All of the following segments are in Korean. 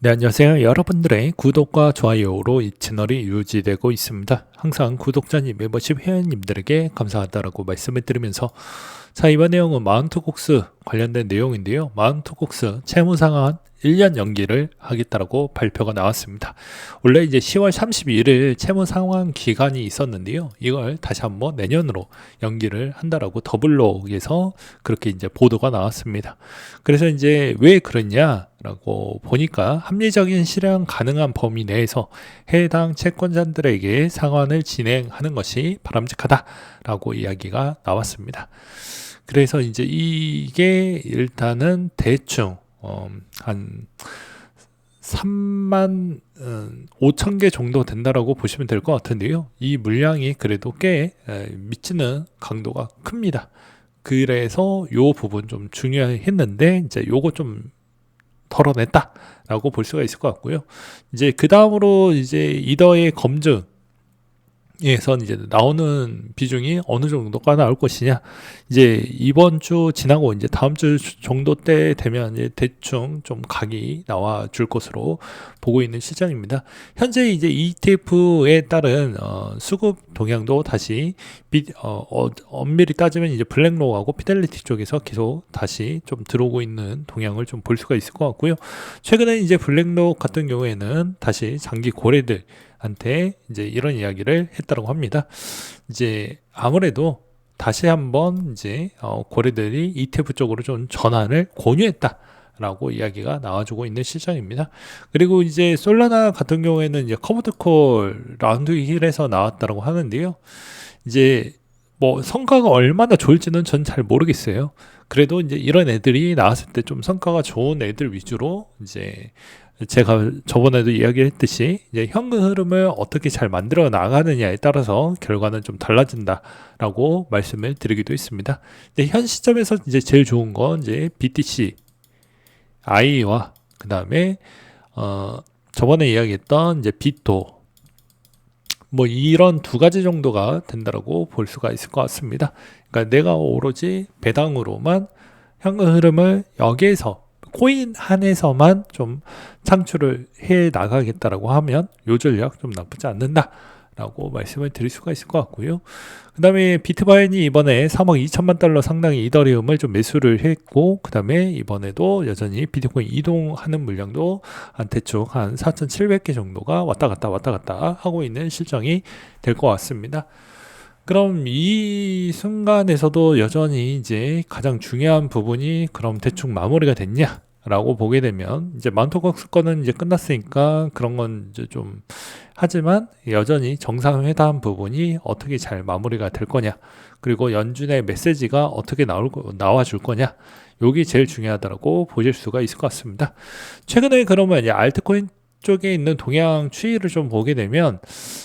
네, 안녕하세요. 여러분들의 구독과 좋아요로 이 채널이 유지되고 있습니다. 항상 구독자님, 멤버십 회원님들에게 감사하다라고 말씀을 드리면서 자, 이번 내용은 마운트콕스 관련된 내용인데요. 마운트콕스 채무 상환 1년 연기를 하겠다라고 발표가 나왔습니다. 원래 이제 10월 31일 채무 상환 기간이 있었는데요. 이걸 다시 한번 내년으로 연기를 한다라고 더블록에서 그렇게 이제 보도가 나왔습니다. 그래서 이제 왜 그랬냐라고 보니까 합리적인 실현 가능한 범위 내에서 해당 채권자들에게 상환을 진행하는 것이 바람직하다라고 이야기가 나왔습니다. 그래서 이제 이게 일단은 대충 한 3만 5천 개 정도 된다라고 보시면 될 것 같은데요. 이 물량이 그래도 꽤 미치는 강도가 큽니다. 그래서 요 부분 좀 중요했는데 이제 요거 좀 덜어냈다라고 볼 수가 있을 것 같고요. 이제 그 다음으로 이제 이더의 검증 에선 이제 나오는 비중이 어느 정도가 나올 것이냐. 이제 이번 주 지나고 이제 다음 주 정도 때 되면 이제 대충 좀 각이 나와 줄 것으로 보고 있는 시장입니다. 현재 이제 ETF에 따른 수급 동향도 다시 엄밀히 따지면 이제 블랙록하고 피델리티 쪽에서 계속 다시 좀 들어오고 있는 동향을 좀 볼 수가 있을 것 같고요. 최근에 이제 블랙록 같은 경우에는 다시 장기 고래들 한테 이제 이런 이야기를 했다고 합니다. 이제 아무래도 다시 한번 이제 고래들이 ETF 쪽으로 좀 전환을 권유했다라고 이야기가 나와주고 있는 시장입니다. 그리고 이제 솔라나 같은 경우에는 이제 커브드콜 라운드 힐에서 나왔다고 하는데요. 이제 뭐 성과가 얼마나 좋을지는 전 잘 모르겠어요. 그래도 이제 이런 애들이 나왔을 때 좀 성과가 좋은 애들 위주로 이제 제가 저번에도 이야기했듯이 이제 현금 흐름을 어떻게 잘 만들어 나가느냐에 따라서 결과는 좀 달라진다라고 말씀을 드리기도 했습니다. 현 시점에서 이제 제일 좋은 건 이제 BTC, I와 그 다음에 저번에 이야기했던 이제 비토 뭐 이런 두 가지 정도가 된다라고 볼 수가 있을 것 같습니다. 그러니까 내가 오로지 배당으로만 현금 흐름을 여기에서 코인 한에서만 좀 창출을 해 나가겠다라고 하면 요 전략 좀 나쁘지 않는다라고 말씀을 드릴 수가 있을 것 같고요. 그 다음에 비트바인이 이번에 3억 2천만 달러 상당의 이더리움을 좀 매수를 했고, 그 다음에 이번에도 여전히 비트코인 이동하는 물량도 한 대충 한 4,700개 정도가 왔다 갔다 하고 있는 실정이 될 것 같습니다. 그럼 이 순간에서도 여전히 이제 가장 중요한 부분이 그럼 대충 마무리가 됐냐라고 보게 되면 이제 마운트콕스 거는 이제 끝났으니까 그런 건 이제 좀 하지만 여전히 정상회담 부분이 어떻게 잘 마무리가 될 거냐, 그리고 연준의 메시지가 어떻게 나와 줄 거냐, 요게 제일 중요하다고 보실 수가 있을 것 같습니다. 최근에 그러면 이제 알트코인 쪽에 있는 동향 추이를 좀 보게 되면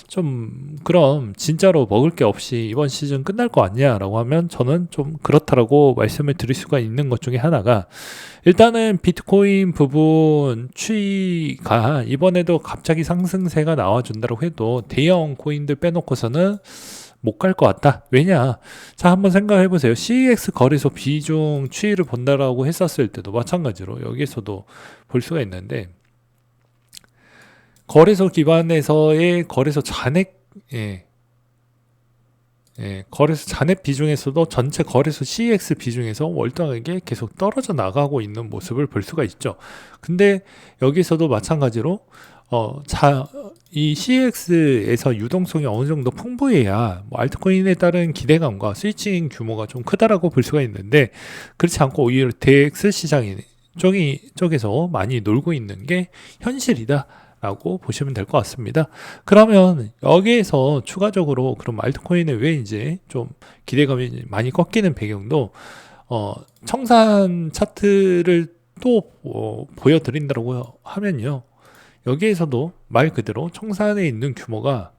좀 그럼 진짜로 먹을 게 없이 이번 시즌 끝날 거 아니냐라고 하면 저는 좀 그렇다라고 말씀을 드릴 수가 있는 것 중에 하나가, 일단은 비트코인 부분 추이가 이번에도 갑자기 상승세가 나와준다고 해도 대형 코인들 빼놓고서는 못 갈 것 같다. 왜냐? 자, 한번 생각해 보세요. CEX 거래소 비중 추이를 본다라고 했었을 때도 마찬가지로 여기서도 볼 수가 있는데, 거래소 기반에서의 거래소 잔액, 거래소 잔액 비중에서도 전체 거래소 CEX 비중에서 월등하게 계속 떨어져 나가고 있는 모습을 볼 수가 있죠. 근데 여기서도 마찬가지로 이 CEX에서 유동성이 어느 정도 풍부해야 뭐 알트코인에 따른 기대감과 스위칭 규모가 좀 크다라고 볼 수가 있는데, 그렇지 않고 오히려 DX 시장이 쪽에서 많이 놀고 있는 게 현실이다 라고 보시면 될 것 같습니다. 그러면 여기에서 추가적으로 그럼 알트코인에 왜 이제 좀 기대감이 많이 꺾이는 배경도 청산 차트를 또 보여드린다고 하면요, 여기에서도 말 그대로 청산에 있는 규모가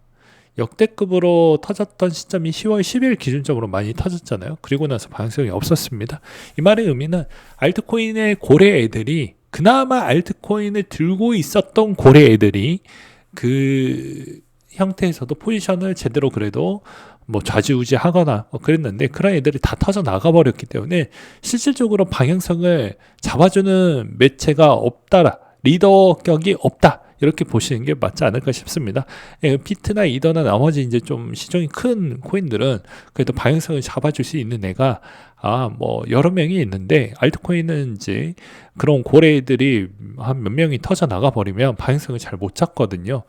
역대급으로 터졌던 시점이 10월 10일 기준적으로 많이 터졌잖아요. 그리고 나서 방향성이 없었습니다. 이 말의 의미는 알트코인의 고래 애들이, 그나마 알트코인을 들고 있었던 고래 애들이 그 형태에서도 포지션을 제대로 그래도 뭐 좌지우지 하거나 그랬는데, 그런 애들이 다 터져 나가 버렸기 때문에 실질적으로 방향성을 잡아주는 매체가 없다라, 리더격이 없다. 이렇게 보시는 게 맞지 않을까 싶습니다. 예, 비트나 이더나 나머지 이제 좀 시중이 큰 코인들은 그래도 방향성을 잡아줄 수 있는 애가 뭐 여러 명이 있는데, 알트코인은 이제 그런 고래들이 한 몇 명이 터져 나가 버리면 방향성을 잘 못 잡거든요.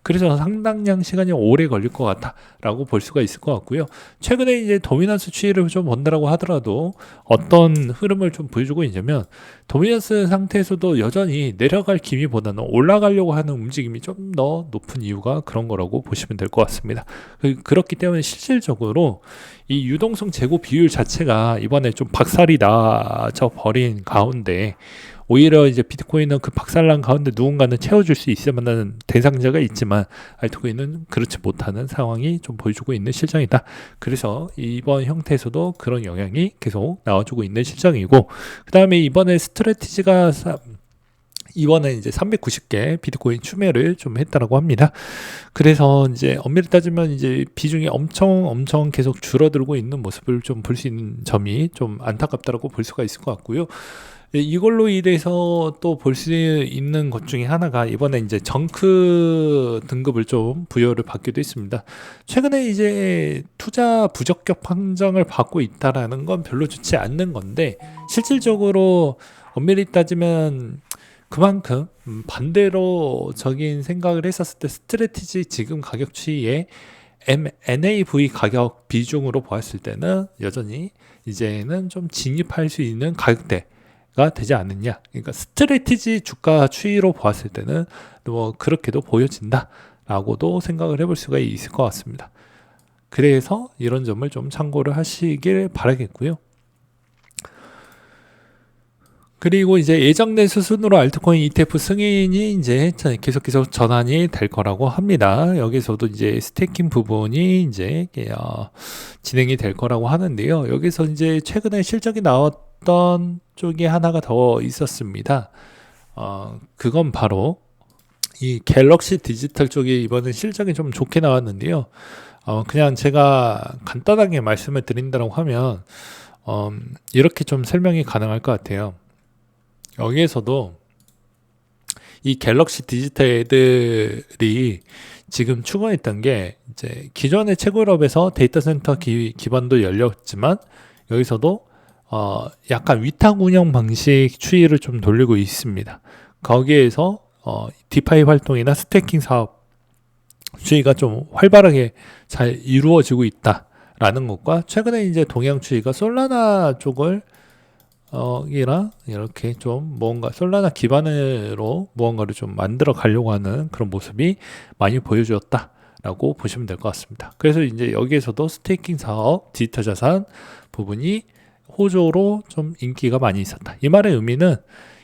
그래서 상당량 시간이 오래 걸릴 것 같다라고 볼 수가 있을 것 같고요. 최근에 이제 도미넌스 추이를 좀 본다라고 하더라도 어떤 흐름을 좀 보여주고 있냐면, 도미넌스 상태에서도 여전히 내려갈 기미보다는 올라가려고 하는 움직임이 좀 더 높은 이유가 그런 거라고 보시면 될 것 같습니다. 그렇기 때문에 실질적으로 이 유동성 재고 비율 자체가 이번에 좀 박살이 나져 버린 가운데, 오히려 이제 비트코인은 그 박살난 가운데 누군가는 채워줄 수 있어야만 대상자가 있지만, 알트코인은 그렇지 못하는 상황이 좀 보여주고 있는 실정이다. 그래서 이번 형태에서도 그런 영향이 계속 나와주고 있는 실정이고, 그 다음에 이번에 스트래티지가 이번에 이제 390개 비트코인 추매를 좀 했다라고 합니다. 그래서 이제 엄밀히 따지면 이제 비중이 엄청 계속 줄어들고 있는 모습을 좀 볼 수 있는 점이 좀 안타깝다라고 볼 수가 있을 것 같고요. 이걸로 인해서 또 볼 수 있는 것 중에 하나가, 이번에 이제 정크 등급을 좀 부여를 받기도 했습니다. 최근에 이제 투자 부적격 판정을 받고 있다라는 건 별로 좋지 않는 건데, 실질적으로 엄밀히 따지면 그만큼 반대로적인 생각을 했었을 때 스트래티지 지금 가격 추이에 NAV 가격 비중으로 보았을 때는 여전히 이제는 좀 진입할 수 있는 가격대가 되지 않느냐. 그러니까 스트래티지 주가 추이로 보았을 때는 뭐 그렇게도 보여진다라고도 생각을 해볼 수가 있을 것 같습니다. 그래서 이런 점을 좀 참고를 하시길 바라겠고요. 그리고 이제 예정된 수순으로 알트코인 ETF 승인이 이제 계속 전환이 될 거라고 합니다. 여기서도 이제 스테이킹 부분이 이제 진행이 될 거라고 하는데요. 여기서 이제 최근에 실적이 나왔던 쪽이 하나가 더 있었습니다. 그건 바로 이 갤럭시 디지털 쪽이 이번에 실적이 좀 좋게 나왔는데요. 그냥 제가 간단하게 말씀을 드린다고 하면 이렇게 좀 설명이 가능할 것 같아요. 여기에서도 이 갤럭시 디지털 애들이 지금 추구했던 게, 이제 기존의 채굴업에서 데이터 센터 기반도 열렸지만 여기서도 약간 위탁 운영 방식 추이를 좀 돌리고 있습니다. 거기에서 디파이 활동이나 스테이킹 사업 추이가 좀 활발하게 잘 이루어지고 있다라는 것과, 최근에 이제 동향 추이가 솔라나 쪽을 이랑 이렇게 좀 뭔가 솔라나 기반으로 무언가를 좀 만들어 가려고 하는 그런 모습이 많이 보여주었다라고 보시면 될 것 같습니다. 그래서 이제 여기에서도 스테이킹 사업, 디지털 자산 부분이 호조로 좀 인기가 많이 있었다. 이 말의 의미는,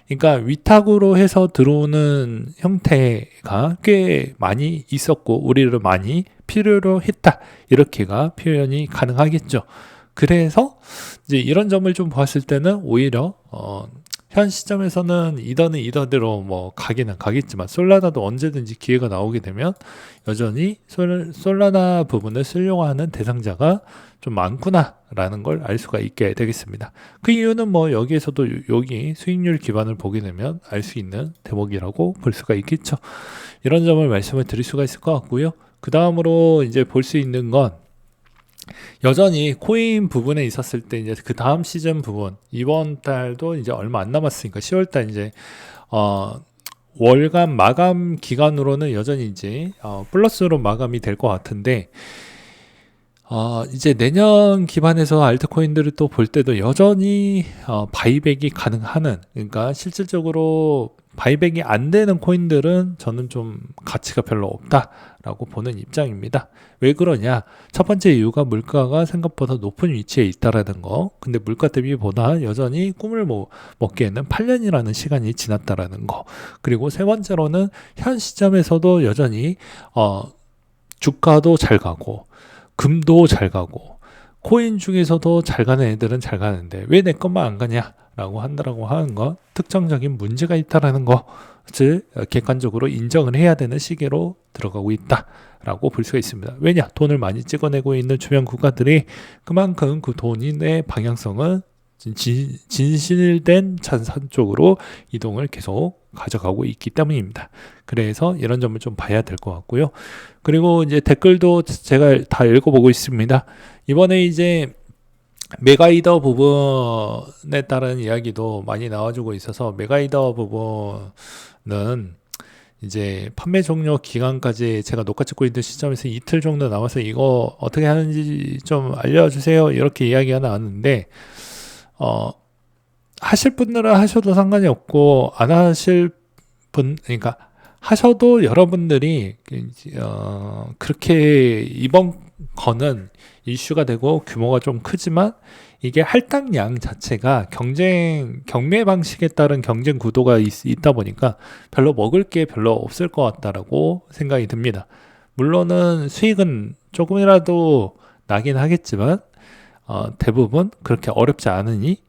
그러니까 위탁으로 해서 들어오는 형태가 꽤 많이 있었고 우리를 많이 필요로 했다, 이렇게가 표현이 가능하겠죠. 그래서 이제 이런 점을 좀 봤을 때는 오히려 현 시점에서는 이더는 이더대로 뭐 가기는 가겠지만, 솔라나도 언제든지 기회가 나오게 되면 여전히 솔라나 부분을 쓰려고 하는 대상자가 좀 많구나라는 걸 알 수가 있게 되겠습니다. 그 이유는 뭐 여기에서도 여기 수익률 기반을 보게 되면 알 수 있는 대목이라고 볼 수가 있겠죠. 이런 점을 말씀을 드릴 수가 있을 것 같고요. 그 다음으로 이제 볼 수 있는 건, 여전히 코인 부분에 있었을 때 이제 그 다음 시즌 부분, 이번 달도 이제 얼마 안 남았으니까 10월 달 이제 월간 마감 기간으로는 여전히 이제 플러스로 마감이 될 것 같은데, 이제 내년 기반에서 알트코인들을 또 볼 때도 여전히 바이백이 가능하는, 그러니까 실질적으로 바이백이 안 되는 코인들은 저는 좀 가치가 별로 없다라고 보는 입장입니다. 왜 그러냐? 첫 번째 이유가 물가가 생각보다 높은 위치에 있다라는 거. 근데 물가 대비보다 여전히 꿈을 먹기에는 8년이라는 시간이 지났다라는 거. 그리고 세 번째로는 현 시점에서도 여전히 주가도 잘 가고 금도 잘 가고 코인 중에서도 잘 가는 애들은 잘 가는데 왜 내 것만 안 가냐 라고 한다라고 하는 건 특정적인 문제가 있다라는 것을 객관적으로 인정을 해야 되는 시기로 들어가고 있다라고 볼 수가 있습니다. 왜냐? 돈을 많이 찍어내고 있는 주변 국가들이 그만큼 그 돈의 방향성은 진실된 자산 쪽으로 이동을 계속 가져가고 있기 때문입니다. 그래서 이런 점을 좀 봐야 될 것 같고요. 그리고 이제 댓글도 제가 다 읽어보고 있습니다. 이번에 이제 메가이더 부분에 따른 이야기도 많이 나와주고 있어서, 메가이더 부분은 이제 판매 종료 기간까지 제가 녹화 찍고 있는 시점에서 이틀 정도 남아서 이거 어떻게 하는지 좀 알려주세요, 이렇게 이야기가 나왔는데, 하실 분들은 하셔도 상관이 없고, 안 하실 분, 그러니까 하셔도 여러분들이 그렇게 이번 거는 이슈가 되고 규모가 좀 크지만, 이게 할당량 자체가 경매 방식에 따른 경쟁 구도가 있다 보니까 별로 먹을 게 별로 없을 것 같다라고 생각이 듭니다. 물론은 수익은 조금이라도 나긴 하겠지만, 대부분 그렇게 어렵지 않으니,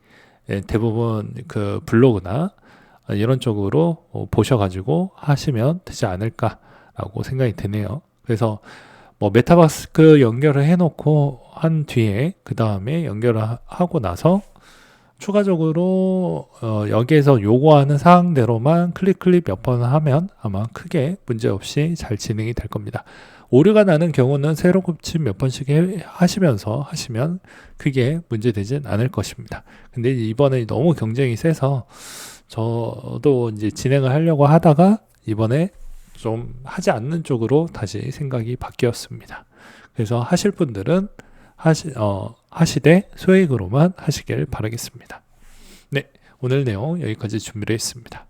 대부분 그 블로그나 이런 쪽으로 보셔가지고 하시면 되지 않을까라고 생각이 드네요. 그래서 뭐 메타마스크 연결을 해놓고 한 뒤에 그 다음에 연결을 하고 나서 추가적으로 여기에서 요구하는 사항대로만 클릭 몇 번 하면 아마 크게 문제없이 잘 진행이 될 겁니다. 오류가 나는 경우는 새로 고침 몇 번씩 하시면서 하시면 크게 문제되진 않을 것입니다. 근데 이번에 너무 경쟁이 세서 저도 이제 진행을 하려고 하다가 이번에 좀 하지 않는 쪽으로 다시 생각이 바뀌었습니다. 그래서 하실 분들은 하시되 소액으로만 하시길 바라겠습니다. 네, 오늘 내용 여기까지 준비를 했습니다.